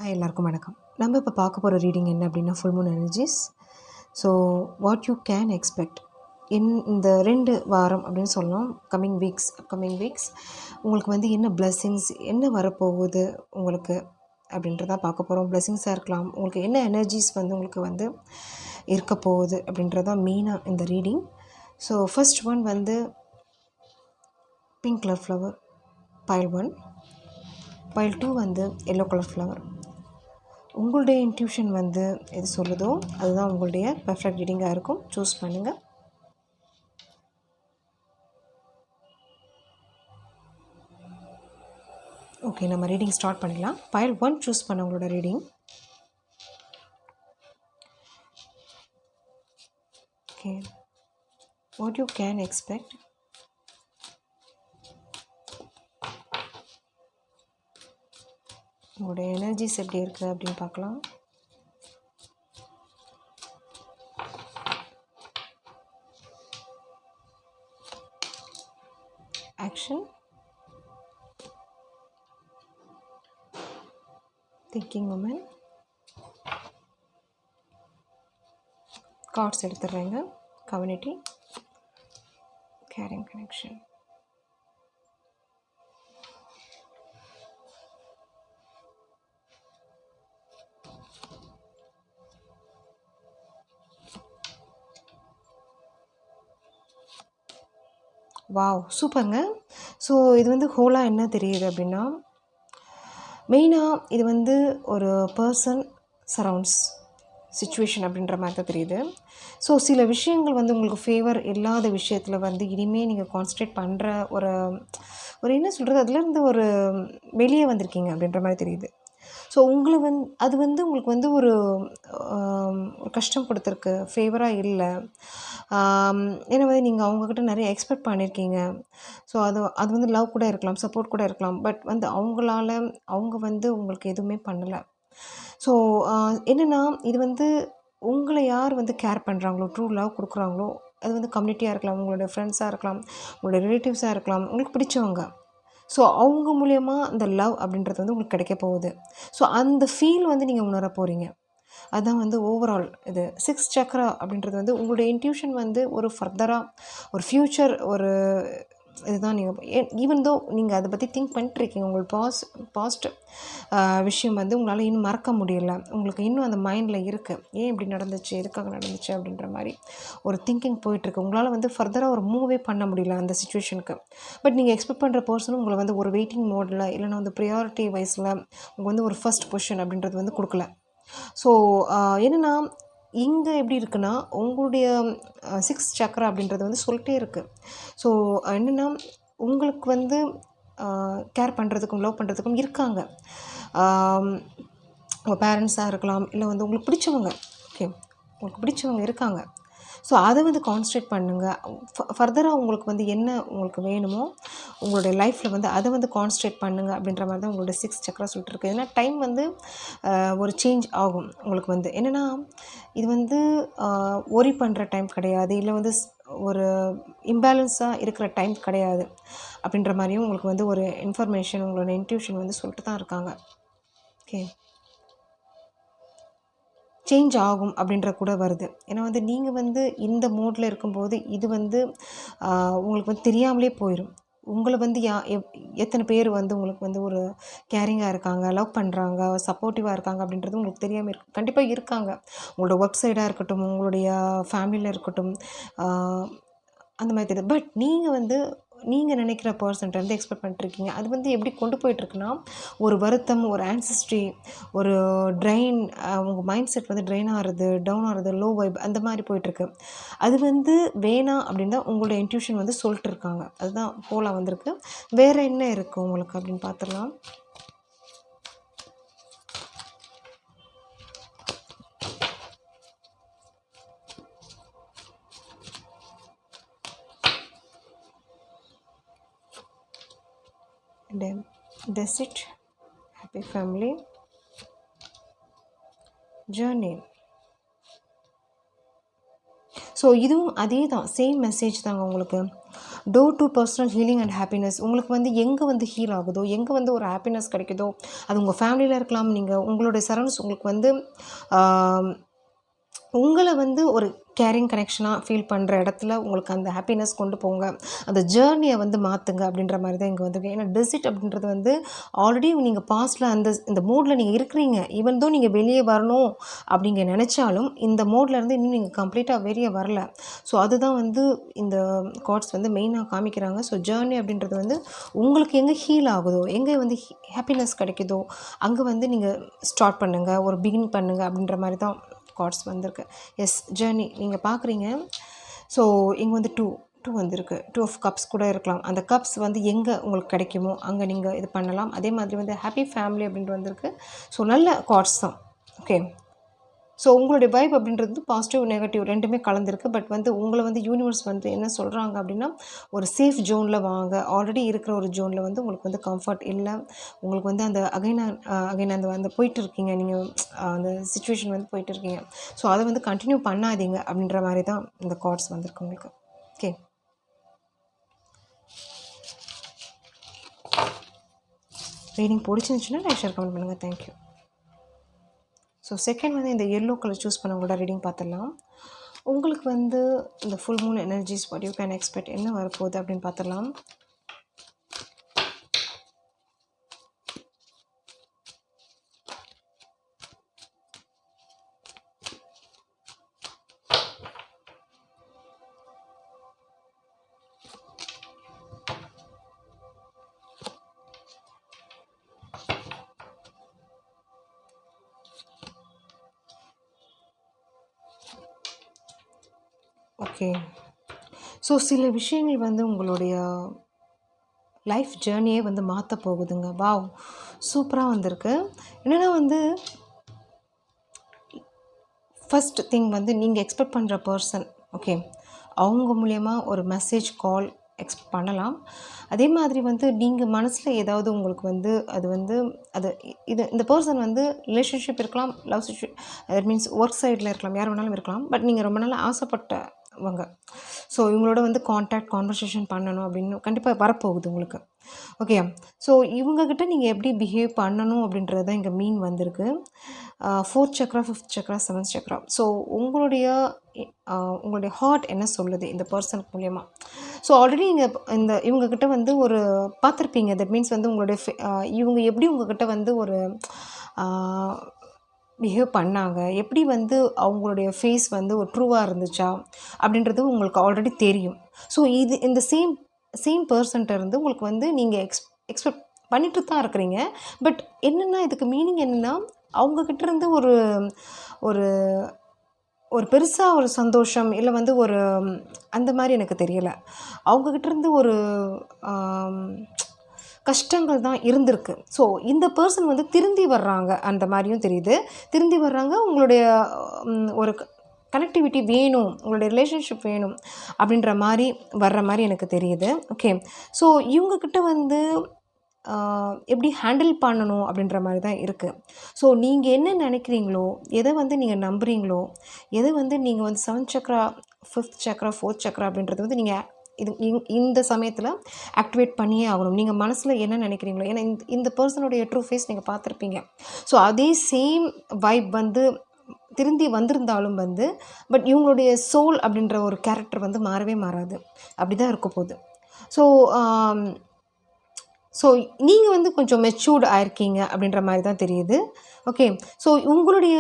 எல்லாருக்கும் வணக்கம். நம்ம இப்போ பார்க்க போகிற ரீடிங் என்ன அப்படின்னா full Moon energies. So what you can expect இந்த 2 வாரம் அப்படின்னு சொல்லலாம். அப்கமிங் வீக்ஸ் உங்களுக்கு வந்து என்ன பிளெஸ்ஸிங்ஸ் என்ன வரப்போகுது உங்களுக்கு அப்படின்றத பார்க்க போகிறோம். பிளெஸ்ஸிங்ஸாக இருக்கலாம், உங்களுக்கு என்ன எனர்ஜிஸ் வந்து உங்களுக்கு வந்து இருக்க போகுது அப்படின்றதான் மெயினாக இந்த ரீடிங். ஸோ ஃபர்ஸ்ட் ஒன் வந்து pink colour flower, file 1. File 2 வந்து எல்லோ கலர் ஃப்ளவர். உங்களுடைய இன்ட்யூஷன் வந்து எது சொல்லுதோ அதுதான் உங்களுடைய பெர்ஃபெக்ட் ரீடிங்காக இருக்கும். சூஸ் பண்ணுங்கள். ஓகே, நம்ம ரீடிங் ஸ்டார்ட் பண்ணிடலாம். பைல் 1 சூஸ் பண்ண உங்களோட reading. Okay, what you can expect. உங்களுடைய எனர்ஜிஸ் எப்படி இருக்குது அப்படின்னு பார்க்கலாம். Action, thinking woman. கார்ட்ஸ் எடுத்துடுறேங்க. Community, caring connection. வாவ், சூப்பருங்க. ஸோ இது வந்து ஹோலாக என்ன தெரியுது அப்படின்னா, மெயினாக இது வந்து ஒரு பர்சன் சரவுண்ட்ஸ் சிச்சுவேஷன் அப்படின்ற மாதிரி தான் தெரியுது. ஸோ சில விஷயங்கள் வந்து உங்களுக்கு ஃபேவர் இல்லாத விஷயத்தில் வந்து இனிமேல் நீங்கள் கான்சன்ட்ரேட் பண்ணுற ஒரு என்ன சொல்கிறது, அதுலேருந்து ஒரு வெளியே வந்திருக்கீங்க அப்படின்ற மாதிரி தெரியுது. ஸோ உங்களை அது வந்து உங்களுக்கு வந்து ஒரு கஷ்டம் கொடுத்துருக்கு, ஃபேவராக இல்லை. ஏன்னா வந்து நீங்கள் அவங்கக்கிட்ட நிறைய எக்ஸ்பெக்ட் பண்ணியிருக்கீங்க. ஸோ அது வந்து லவ் கூட இருக்கலாம், சப்போர்ட் கூட இருக்கலாம். பட் வந்து அவங்க வந்து உங்களுக்கு எதுவுமே பண்ணலை. ஸோ என்னென்னா, இது வந்து உங்களை யார் வந்து கேர் பண்ணுறாங்களோ, ட்ரூ லவ் கொடுக்குறாங்களோ, அது வந்து கம்யூனிட்டியாக இருக்கலாம், உங்களோட ஃப்ரெண்ட்ஸாக இருக்கலாம், உங்களோட ரிலேட்டிவ்ஸாக இருக்கலாம், உங்களுக்கு பிடிச்சவங்க. ஸோ அவங்க மூலயமா அந்த லவ் அப்படின்றது வந்து உங்களுக்கு கிடைக்க போகுது. ஸோ அந்த ஃபீல் வந்து நீங்கள் உணர போகிறீங்க. அதுதான் வந்து ஓவரால் இது 6 சக்ரா அப்படின்றது வந்து உங்களுடைய இன்ட்யூஷன் வந்து ஒரு ஃபர்தராக ஒரு ஃப்யூச்சர் ஒரு இதுதான். நீங்கள் ஈவன் தோ நீங்கள் அதை பற்றி திங்க் பண்ணிட்டுருக்கீங்க, உங்களுக்கு பாஸ்ட் விஷயம் வந்து உங்களால் இன்னும் மறக்க முடியலை, உங்களுக்கு இன்னும் அந்த மைண்டில் இருக்குது, ஏன் இப்படி நடந்துச்சு, எதுக்காக நடந்துச்சு அப்படின்ற மாதிரி ஒரு திங்கிங் போயிட்டுருக்கு. உங்களால் வந்து ஃபர்தராக ஒரு மூவே பண்ண முடியல அந்த சுச்சுவேஷனுக்கு. பட் நீங்கள் எக்ஸ்பெக்ட் பண்ணுற பர்சனும் உங்களை வந்து ஒரு வெயிட்டிங் மோடில், இல்லைன்னா வந்து ப்ரியாரிட்டி வைஸில் உங்களுக்கு வந்து ஒரு ஃபர்ஸ்ட் பொசிஷன் அப்படின்றது வந்து கொடுக்கல. ஸோ என்னென்னா, இங்கே எப்படி இருக்குன்னா, உங்களுடைய 6 சக்ரா அப்படின்றது வந்து சொல்லிட்டே இருக்குது. ஸோ என்னென்னா, உங்களுக்கு வந்து கேர் பண்ணுறதுக்கும் லவ் பண்ணுறதுக்கும் இருக்காங்க. உங்கள் பேரண்ட்ஸாக இருக்கலாம், இல்லை வந்து உங்களுக்கு பிடிச்சவங்க. ஓகே, உங்களுக்கு பிடிச்சவங்க இருக்காங்க. ஸோ அதை வந்து கான்சன்ட்ரேட் பண்ணுங்கள். ஃபர்தராக உங்களுக்கு வந்து என்ன உங்களுக்கு வேணுமோ உங்களுடைய லைஃப்பில் வந்து அதை வந்து கான்சன்ட்ரேட் பண்ணுங்கள் அப்படின்ற மாதிரி தான் உங்களோட 6 சக்ரா சொல்லிட்டு இருக்குது. ஏன்னா டைம் வந்து ஒரு சேஞ்ச் ஆகும் உங்களுக்கு வந்து. என்னென்னா, இது வந்து ஒரி பண்ணுற டைம் கிடையாது, இல்லை வந்து ஒரு இம்பேலன்ஸாக இருக்கிற டைம் கிடையாது அப்படின்ற மாதிரியும் உங்களுக்கு வந்து ஒரு இன்ஃபர்மேஷன் உங்களோட இன்ட்யூஷன் வந்து சொல்லிட்டு தான் இருக்காங்க. ஓகே, சேஞ்ச் ஆகும் அப்படின்ற கூட வருது. ஏன்னா வந்து நீங்கள் வந்து இந்த மோடில் இருக்கும்போது இது வந்து உங்களுக்கு வந்து தெரியாமலே போயிடும். உங்களை வந்து எத்தனை பேர் வந்து உங்களுக்கு வந்து ஒரு கேரிங்காக இருக்காங்க, லவ் பண்ணுறாங்க, சப்போர்ட்டிவாக இருக்காங்க அப்படின்றது உங்களுக்கு தெரியாமல் இருக்கும். கண்டிப்பாக இருக்காங்க. உங்களோட ஒர்க் சைடாக இருக்கட்டும், உங்களுடைய ஃபேமிலியில் இருக்கட்டும், அந்த மாதிரி தெரியுது. பட் நீங்கள் நினைக்கிற பர்சன்ட்ட வந்து எக்ஸ்பெக்ட் பண்ணிட்டுருக்கீங்க. அது வந்து எப்படி கொண்டு போயிட்டுருக்குன்னா, ஒரு வருத்தம், ஒரு ஆன்சிஸ்ட்ரி, ஒரு ட்ரெயின், உங்கள் மைண்ட் செட் வந்து ட்ரெயின் ஆகிறது, டவுன் ஆகிறது, லோ வைப் அந்த மாதிரி போயிட்டுருக்கு. அது வந்து வேணாம் அப்படின்னு தான் உங்களோட இன்ட்யூஷன் வந்து சொல்லிட்டு இருக்காங்க. அதுதான் ஹோலாக வந்திருக்கு. வேறு என்ன இருக்குது உங்களுக்கு அப்படின்னு பார்த்துடலாம். That's it. Happy family journey. So இதுவும் அதே தான், சேம் மெசேஜ் தாங்க உங்களுக்கு. Door to personal healing and happiness. உங்களுக்கு வந்து எங்கே வந்து ஹீல் ஆகுதோ, எங்கே வந்து ஒரு ஹாப்பினஸ் கிடைக்குதோ, அது உங்கள் ஃபேமிலியில் இருக்கலாம், நீங்கள் உங்களுடைய சரௌண்ட்ஸ் உங்களுக்கு வந்து உங்களை வந்து ஒரு கேரிங் கனெக்ஷனாக ஃபீல் பண்ணுற இடத்துல உங்களுக்கு அந்த ஹாப்பினஸ் கொண்டு போங்க, அந்த ஜேர்னியை வந்து மாற்றுங்க அப்படின்ற மாதிரி தான் இங்கே வந்துருக்கு. ஏன்னா டெசிட் அப்படின்றது வந்து ஆல்ரெடி நீங்கள் பாஸ்ட்டில் இந்த மோடில் நீங்கள் இருக்கிறீங்க. ஈவன் தோ நீங்கள் வெளியே வரணும் அப்படிங்க நினச்சாலும் இந்த மோட்லேருந்து இன்னும் நீங்கள் கம்ப்ளீட்டாக வெளியே வரல. ஸோ அதுதான் வந்து இந்த கார்ட்ஸ் வந்து மெயினாக காமிக்கிறாங்க. ஸோ ஜேர்னி அப்படின்றது வந்து உங்களுக்கு எங்கே ஹீல் ஆகுதோ, எங்கே வந்து ஹாப்பினஸ் கிடைக்குதோ அங்கே வந்து நீங்கள் ஸ்டார்ட் பண்ணுங்கள், ஒரு பிகின் பண்ணுங்கள் அப்படின்ற மாதிரி தான் கார்ட்ஸ் வந்திருக்கு. எஸ், ஜேர்னி நீங்கள் பார்க்குறீங்க. ஸோ இங்கே வந்து டூ வந்திருக்கு. 2 ஆஃப் கப்ஸ் கூட இருக்கலாம். அந்த கப்ஸ் வந்து எங்கே உங்களுக்கு கிடைக்குமோ அங்கே நீங்கள் இது பண்ணலாம். அதே மாதிரி வந்து ஹாப்பி ஃபேமிலி அப்படின்ட்டு வந்திருக்கு. ஸோ நல்ல கார்ட்ஸ் தான். ஓகே, ஸோ உங்களுடைய வைப் அப்படின்றது பாசிட்டிவ் நெகட்டிவ் ரெண்டுமே கலந்துருக்கு. பட் வந்து உங்களை வந்து யூனிவர்ஸ் வந்து என்ன சொல்கிறாங்க அப்படின்னா, ஒரு சேஃப் ஜோனில் வாங்க. ஆல்ரெடி இருக்கிற ஒரு ஜோனில் வந்து உங்களுக்கு வந்து கம்ஃபர்ட் இல்லை. உங்களுக்கு வந்து அந்த அகைன் அந்த போயிட்டு இருக்கீங்க, நீங்கள் அந்த சுச்சுவேஷன் வந்து போயிட்டு இருக்கீங்க. ஸோ அதை வந்து கண்டினியூ பண்ணாதீங்க அப்படின்ற மாதிரி தான் இந்த கார்ட்ஸ் வந்திருக்கு உங்களுக்கு. ஓகே, ரீடிங் பிடிச்சிருந்துச்சுன்னா லைக் ஷேர் கமெண்ட் பண்ணுங்கள். தேங்க்யூ. ஸோ செகண்ட் வந்து இந்த எல்லோ கலர் சூஸ் பண்ணவங்களோட ரீடிங் பார்த்துடலாம். உங்களுக்கு வந்து இந்த full Moon energies what you can expect என்ன வரப்போகுது அப்படின்னு பார்த்துடலாம். ஓகே, ஸோ சில விஷயங்கள் வந்து உங்களுடைய லைஃப் ஜேர்னியே வந்து மாற்ற போகுதுங்க. வாவ், சூப்பராக வந்திருக்கு. என்னென்னா வந்து ஃபஸ்ட் திங் வந்து நீங்கள் எக்ஸ்பெக்ட் பண்ணுற பர்சன், ஓகே, அவங்க மூலயமா ஒரு மெசேஜ் கால் எக்ஸ்பெக்ட் பண்ணலாம். அதே மாதிரி வந்து நீங்கள் மனசில் ஏதாவது உங்களுக்கு வந்து இந்த பர்சன் வந்து ரிலேஷன்ஷிப் இருக்கலாம், love situation, that means work சைடில் இருக்கலாம், யார் வேணாலும் இருக்கலாம். பட் நீங்கள் ரொம்ப நாள் ஆசைப்பட்டவங்க. ஸோ இவங்களோட வந்து கான்வர்சேஷன் பண்ணணும் அப்படின்னு கண்டிப்பாக வரப்போகுது உங்களுக்கு. ஓகே, ஸோ இவங்கக்கிட்ட நீங்கள் எப்படி பிஹேவ் பண்ணணும் அப்படின்றது தான் இங்கே மீன் வந்திருக்கு. 4th Chakra, 5th Chakra, 7th Chakra. So உங்களுடைய ஹார்ட் என்ன சொல்லுது இந்த பர்சனுக்கு மூலயமா. ஸோ ஆல்ரெடி நீங்கள் இவங்கக்கிட்ட வந்து ஒரு பார்த்துருப்பீங்க. தட் மீன்ஸ் வந்து உங்களுடைய இவங்க எப்படி உங்ககிட்ட வந்து ஒரு பிஹேவ் பண்ணாங்க, எப்படி வந்து அவங்களுடைய ஃபேஸ் வந்து ஒரு ட்ரூவாக இருந்துச்சா அப்படின்றது உங்களுக்கு ஆல்ரெடி தெரியும். ஸோ இந்த சேம் பர்சன்ட்ட இருந்து உங்களுக்கு வந்து நீங்கள் எக்ஸ்பெக்ட் பண்ணிட்டு தான் இருக்கிறீங்க. பட் என்னென்னா இதுக்கு மீனிங் என்னென்னா, அவங்கக்கிட்ட இருந்து ஒரு ஒரு ஒரு பெருசாக ஒரு சந்தோஷம் இல்லை வந்து ஒரு அந்த மாதிரி எனக்கு தெரியலை. அவங்கக்கிட்டேருந்து ஒரு கஷ்டங்கள் தான் இருந்திருக்கு. ஸோ இந்த பர்சன் வந்து திருந்தி வர்றாங்க அந்த மாதிரியும் தெரியுது. திருந்தி வர்றாங்க, உங்களுடைய ஒரு கனெக்டிவிட்டி வேணும், உங்களுடைய ரிலேஷன்ஷிப் வேணும் அப்படின்ற மாதிரி வர்ற மாதிரி எனக்கு தெரியுது. ஓகே, ஸோ இவங்கக்கிட்ட வந்து எப்படி ஹேண்டில் பண்ணணும் அப்படின்ற மாதிரி தான் இருக்குது. ஸோ நீங்கள் என்ன நினைக்கிறீங்களோ, எதை வந்து நீங்கள் நம்புகிறீங்களோ, எதை வந்து நீங்கள் வந்து 7th Chakra, 5th Chakra, 4th Chakra அப்படின்றது வந்து நீங்கள் இந்த சமயத்தில் ஆக்டிவேட் பண்ணியே ஆகணும். நீங்கள் மனசில் என்ன நினைக்கிறீங்களோ, ஏன்னா இந்த பர்சனுடைய ட்ரூ ஃபேஸ் நீங்கள் பார்த்துருப்பீங்க. ஸோ அதே சேம் வைப் வந்து திருந்தி வந்திருந்தாலும் வந்து பட் இவங்களுடைய சோல் அப்படின்ற ஒரு கேரக்டர் வந்து மாறவே மாறாது. அப்படி தான் இருக்க போகுது. ஸோ நீங்கள் வந்து கொஞ்சம் மெச்சூர்டு ஆயிருக்கீங்க அப்படின்ற மாதிரி தான் தெரியுது. ஓகே, ஸோ உங்களுடைய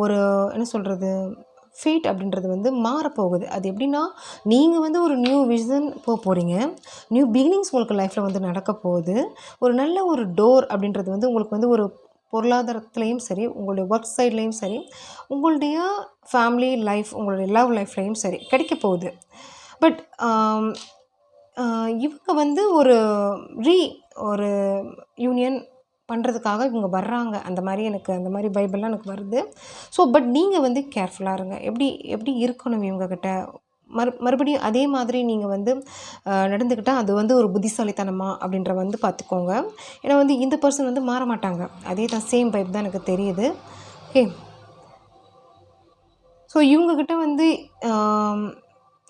ஒரு என்ன சொல்கிறது ஃபேட் அப்படின்றது வந்து மாறப்போகுது. அது எப்படின்னா, நீங்கள் வந்து ஒரு நியூ விஷன் போகிறீங்க, நியூ பிகினிங்ஸ் உங்களுக்கு லைஃப்பில் வந்து நடக்க போகுது. ஒரு நல்ல ஒரு டோர் அப்படின்றது வந்து உங்களுக்கு வந்து ஒரு பொருளாதாரத்துலேயும் சரி, உங்களுடைய ஒர்க் சைட்லேயும் சரி, உங்களுடைய ஃபேமிலி லைஃப், உங்களுடைய லவ் லைஃப்லேயும் சரி கிடைக்க போகுது. பட் இவங்க வந்து ஒரு யூனியன் பண்ணுறதுக்காக இவங்க வர்றாங்க. அந்த மாதிரி பைபிள்லாம் எனக்கு வருது. ஸோ பட் நீங்கள் வந்து கேர்ஃபுல்லாக இருங்க. எப்படி இருக்கணும் இவங்கக்கிட்ட, மறுபடியும் அதே மாதிரி நீங்கள் வந்து நடந்துக்கிட்டால் அது வந்து ஒரு புத்திசாலித்தனமா அப்படின்ற வந்து பார்த்துக்கோங்க. ஏன்னா வந்து இந்த பர்சன் வந்து மாற மாட்டாங்க. அதே தான் சேம் வைப் தான் எனக்கு தெரியுது. ஓகே, ஸோ இவங்கக்கிட்ட வந்து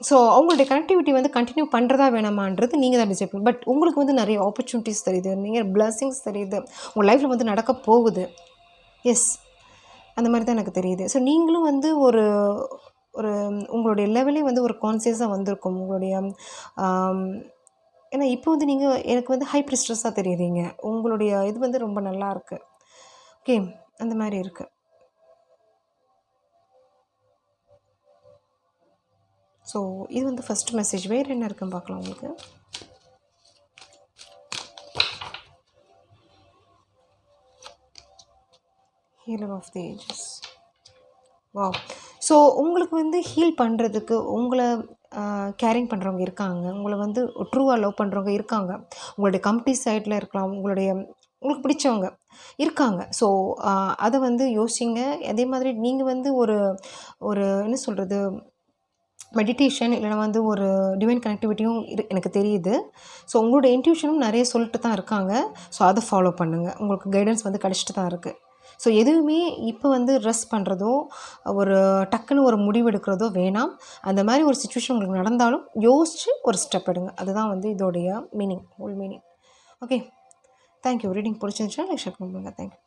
ஸோ அவங்களுடைய கனெக்டிவிட்டி வந்து கண்டினியூ பண்ணுறதா வேணாமான்றது நீங்கள் தான் டிசைட் பண்ணணும். பட் உங்களுக்கு வந்து நிறைய ஆப்பர்ச்சுனிட்டிஸ் தெரியுது, நீங்கள் பிளஸிங்ஸ் தெரியுது, உங்கள் லைஃப்பில் வந்து நடக்க போகுது. எஸ், அந்த மாதிரி தான் எனக்கு தெரியுது. ஸோ நீங்களும் வந்து ஒரு ஒரு உங்களுடைய லெவலே வந்து ஒரு கான்சியஸாக வந்திருக்கும் உங்களுடைய ஏன்னா இப்போ வந்து நீங்கள் எனக்கு வந்து ஹை ப்ரிஸ்டஸாக தெரியுறீங்க. உங்களுடைய இது வந்து ரொம்ப நல்லா இருக்குது. ஓகே, அந்த மாதிரி இருக்குது. ஸோ இது வந்து ஃபஸ்ட் மெசேஜ். வேறு என்ன இருக்குன்னு பார்க்கலாம் உங்களுக்கு. Healer of the ages. வா. ஸோ உங்களுக்கு வந்து ஹீல் பண்ணுறதுக்கு உங்களை கேரிங் பண்ணுறவங்க இருக்காங்க, உங்களை வந்து ட்ரூவாக லவ் பண்ணுறவங்க இருக்காங்க, உங்களுடைய கம்ப்ளீட் சைடில் இருக்கலாம், உங்களுக்கு பிடிச்சவங்க இருக்காங்க. ஸோ அதை வந்து யோசிங்க. அதே மாதிரி நீங்கள் வந்து ஒரு ஒரு என்ன சொல்கிறது, மெடிடேஷன் இல்லைனா வந்து ஒரு டிவைன் கனெக்டிவிட்டியும் எனக்கு தெரியுது. ஸோ உங்களோட இன்ட்யூஷனும் நிறைய சொல்லிட்டு தான் இருக்காங்க. ஸோ அதை ஃபாலோ பண்ணுங்கள். உங்களுக்கு கைடன்ஸ் வந்து கிடச்சிட்டு தான் இருக்குது. ஸோ எதுவுமே இப்போ வந்து ரெஸ்ட் பண்ணுறதோ ஒரு டக்குன்னு ஒரு முடிவு எடுக்கிறதோ வேணாம். அந்த மாதிரி ஒரு சுச்சுவேஷன் உங்களுக்கு நடந்தாலும் யோசித்து ஒரு ஸ்டெப் எடுங்க. அதுதான் வந்து இதோடைய meaning, whole meaning. Okay, thank you. Reading பிடிச்சிருந்துச்சுன்னா லைக் ஷேர் பண்ணுங்கள். தேங்க்யூ.